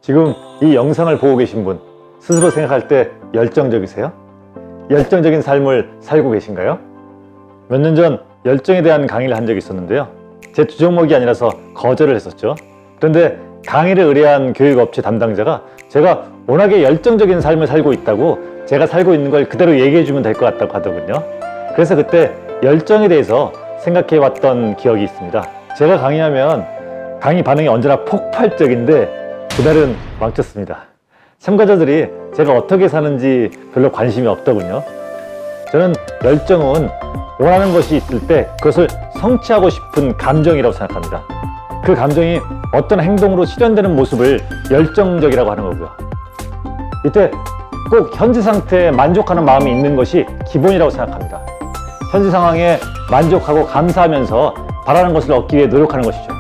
지금 이 영상을 보고 계신 분, 스스로 생각할 때 열정적이세요? 열정적인 삶을 살고 계신가요? 몇 년 전 열정에 대한 강의를 한 적이 있었는데요. 제 주종목이 아니라서 거절을 했었죠. 그런데 강의를 의뢰한 교육업체 담당자가 제가 워낙에 열정적인 삶을 살고 있다고 제가 살고 있는 걸 그대로 얘기해 주면 될 것 같다고 하더군요. 그래서 그때 열정에 대해서 생각해 왔던 기억이 있습니다. 제가 강의하면 강의 반응이 언제나 폭발적인데 그날은 망쳤습니다. 참가자들이 제가 어떻게 사는지 별로 관심이 없더군요. 저는 열정은 원하는 것이 있을 때 그것을 성취하고 싶은 감정이라고 생각합니다. 그 감정이 어떤 행동으로 실현되는 모습을 열정적이라고 하는 거고요. 이때 꼭 현재 상태에 만족하는 마음이 있는 것이 기본이라고 생각합니다. 현재 상황에 만족하고 감사하면서 바라는 것을 얻기 위해 노력하는 것이죠.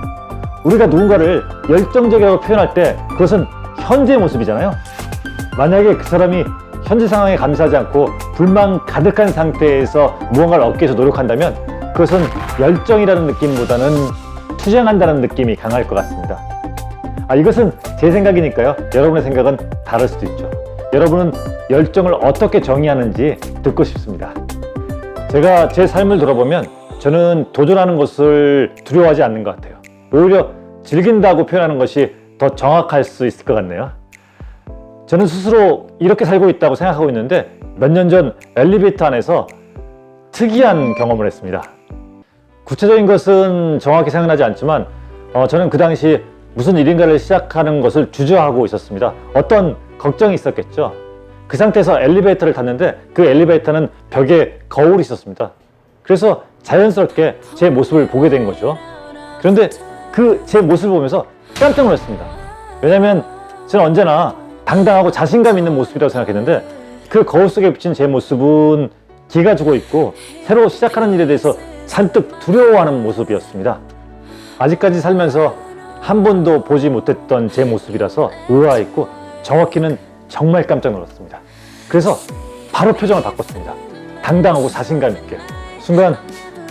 우리가 누군가를 열정적이라고 표현할 때 그것은 현재의 모습이잖아요. 만약에 그 사람이 현재 상황에 감사하지 않고 불만 가득한 상태에서 무언가를 얻기 위해서 노력한다면 그것은 열정이라는 느낌보다는 투쟁한다는 느낌이 강할 것 같습니다. 이것은 제 생각이니까요. 여러분의 생각은 다를 수도 있죠. 여러분은 열정을 어떻게 정의하는지 듣고 싶습니다. 제가 제 삶을 돌아보면 저는 도전하는 것을 두려워하지 않는 것 같아요. 오히려 즐긴다고 표현하는 것이 더 정확할 수 있을 것 같네요. 저는 스스로 이렇게 살고 있다고 생각하고 있는데 몇 년 전 엘리베이터 안에서 특이한 경험을 했습니다. 구체적인 것은 정확히 생각나지 않지만 저는 그 당시 무슨 일인가를 시작하는 것을 주저하고 있었습니다. 어떤 걱정이 있었겠죠. 그 상태에서 엘리베이터를 탔는데 그 엘리베이터는 벽에 거울이 있었습니다. 그래서 자연스럽게 제 모습을 보게 된 거죠. 그런데 그 제 모습을 보면서 깜짝 놀랐습니다. 왜냐하면 저는 언제나 당당하고 자신감 있는 모습이라고 생각했는데 그 거울 속에 비친 제 모습은 기가 죽어 있고 새로 시작하는 일에 대해서 잔뜩 두려워하는 모습이었습니다. 아직까지 살면서 한 번도 보지 못했던 제 모습이라서 의아했고 정확히는 정말 깜짝 놀랐습니다. 그래서 바로 표정을 바꿨습니다. 당당하고 자신감 있게. 순간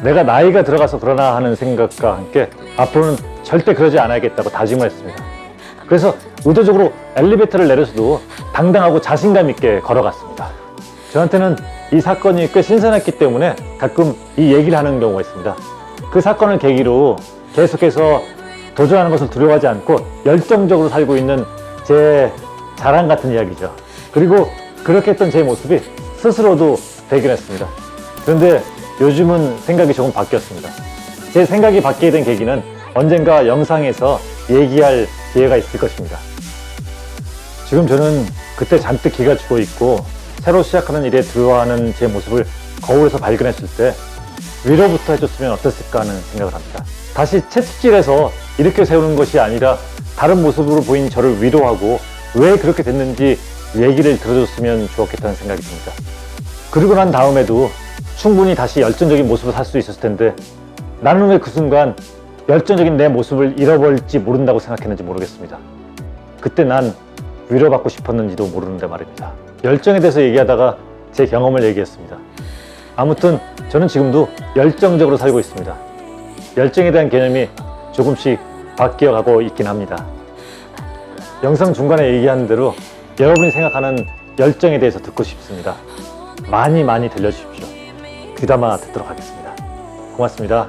내가 나이가 들어가서 그러나 하는 생각과 함께 앞으로는 절대 그러지 않아야겠다고 다짐을 했습니다. 그래서 의도적으로 엘리베이터를 내려서도 당당하고 자신감 있게 걸어갔습니다. 저한테는 이 사건이 꽤 신선했기 때문에 가끔 이 얘기를 하는 경우가 있습니다. 그 사건을 계기로 계속해서 도전하는 것을 두려워하지 않고 열정적으로 살고 있는 제 자랑 같은 이야기죠. 그리고 그렇게 했던 제 모습이 스스로도 발견했습니다. 그런데 요즘은 생각이 조금 바뀌었습니다. 제 생각이 바뀌게 된 계기는 언젠가 영상에서 얘기할 기회가 있을 것입니다. 지금 저는 그때 잔뜩 기가 죽어 있고 새로 시작하는 일에 두려워하는 제 모습을 거울에서 발견했을 때 위로부터 해줬으면 어땠을까 하는 생각을 합니다. 다시 채찍질해서 이렇게 세우는 것이 아니라 다른 모습으로 보인 저를 위로하고 왜 그렇게 됐는지 얘기를 들어줬으면 좋았겠다는 생각이 듭니다. 그러고 난 다음에도 충분히 다시 열정적인 모습을 살 수 있었을 텐데 나는 왜 그 순간 열정적인 내 모습을 잃어버릴지 모른다고 생각했는지 모르겠습니다. 그때 난 위로받고 싶었는지도 모르는데 말입니다. 열정에 대해서 얘기하다가 제 경험을 얘기했습니다. 아무튼 저는 지금도 열정적으로 살고 있습니다. 열정에 대한 개념이 조금씩 바뀌어가고 있긴 합니다. 영상 중간에 얘기한 대로 여러분이 생각하는 열정에 대해서 듣고 싶습니다. 많이 들려주십시오. 귀담아 듣도록 하겠습니다. 고맙습니다.